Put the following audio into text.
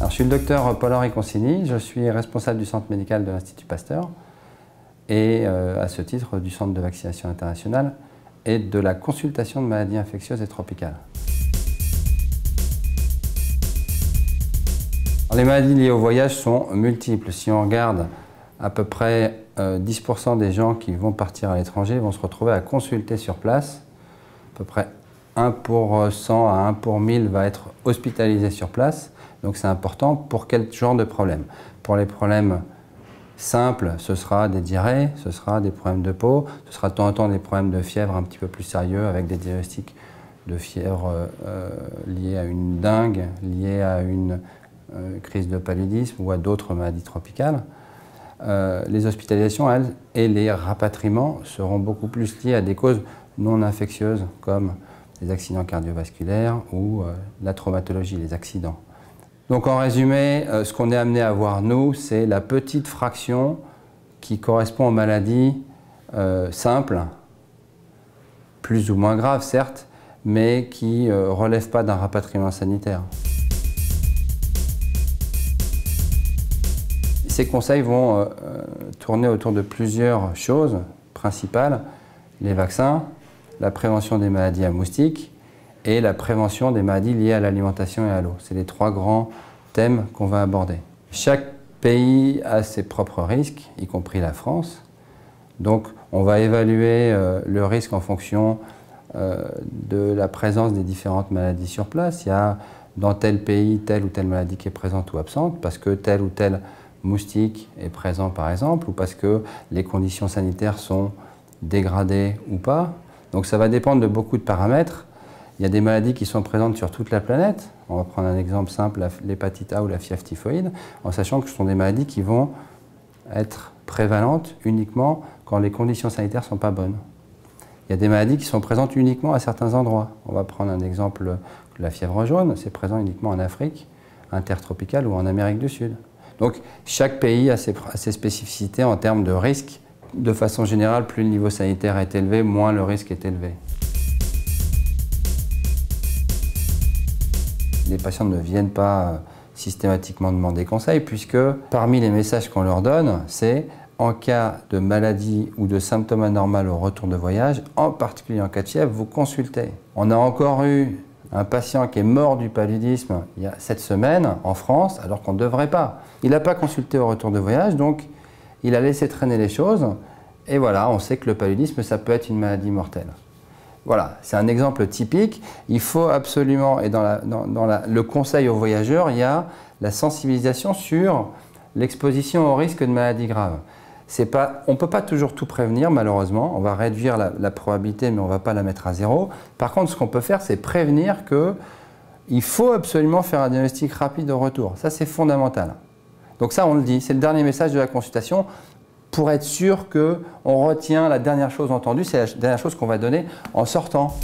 Alors, je suis le docteur Paul-Henri Consigny, je suis responsable du centre médical de l'Institut Pasteur et à ce titre du centre de vaccination internationale et de la consultation de maladies infectieuses et tropicales. Alors, les maladies liées au voyage sont multiples. Si on regarde à peu près 10% des gens qui vont partir à l'étranger vont se retrouver à consulter sur place. À peu près 1 pour 100 à 1 pour 1000 va être hospitalisé sur place. Donc c'est important. Pour quel genre de problème? Pour les problèmes simples, ce sera des diarrhées, ce sera des problèmes de peau, ce sera de temps en temps des problèmes de fièvre un petit peu plus sérieux avec des diagnostics de fièvre liés à une dengue, liés à une crise de paludisme ou à d'autres maladies tropicales. Les hospitalisations, elles, et les rapatriements seront beaucoup plus liés à des causes non infectieuses comme les accidents cardiovasculaires ou la traumatologie, les accidents. Donc en résumé, ce qu'on est amené à voir nous, c'est la petite fraction qui correspond aux maladies simples, plus ou moins graves certes, mais qui ne relèvent pas d'un rapatriement sanitaire. Ces conseils vont tourner autour de plusieurs choses principales: les vaccins, la prévention des maladies à moustiques et la prévention des maladies liées à l'alimentation et à l'eau. C'est les 3 grands thèmes qu'on va aborder. Chaque pays a ses propres risques, y compris la France. Donc on va évaluer le risque en fonction de la présence des différentes maladies sur place. Il y a dans tel pays telle ou telle maladie qui est présente ou absente, parce que tel ou tel moustique est présent par exemple, ou parce que les conditions sanitaires sont dégradées ou pas. Donc ça va dépendre de beaucoup de paramètres. Il y a des maladies qui sont présentes sur toute la planète. On va prendre un exemple simple, l'hépatite A ou la fièvre typhoïde, en sachant que ce sont des maladies qui vont être prévalentes uniquement quand les conditions sanitaires ne sont pas bonnes. Il y a des maladies qui sont présentes uniquement à certains endroits. On va prendre un exemple, la fièvre jaune, c'est présent uniquement en Afrique intertropicale ou en Amérique du Sud. Donc chaque pays a ses spécificités en termes de risque. De façon générale, plus le niveau sanitaire est élevé, moins le risque est élevé. Les patients ne viennent pas systématiquement demander conseil, puisque parmi les messages qu'on leur donne, c'est en cas de maladie ou de symptômes anormaux au retour de voyage, en particulier en cas de fièvre, vous consultez. On a encore eu un patient qui est mort du paludisme il y a 7 semaines en France, alors qu'on ne devrait pas. Il n'a pas consulté au retour de voyage, donc il a laissé traîner les choses. Et voilà, on sait que le paludisme, ça peut être une maladie mortelle. Voilà, c'est un exemple typique. Il faut absolument, et dans le conseil aux voyageurs, il y a la sensibilisation sur l'exposition au risque de maladies graves. On ne peut pas toujours tout prévenir, malheureusement. On va réduire la probabilité, mais on ne va pas la mettre à 0. Par contre, ce qu'on peut faire, c'est prévenir qu'il faut absolument faire un diagnostic rapide au retour. Ça, c'est fondamental. Donc ça, on le dit. C'est le dernier message de la consultation pour être sûr qu'on retient la dernière chose entendue. C'est la dernière chose qu'on va donner en sortant.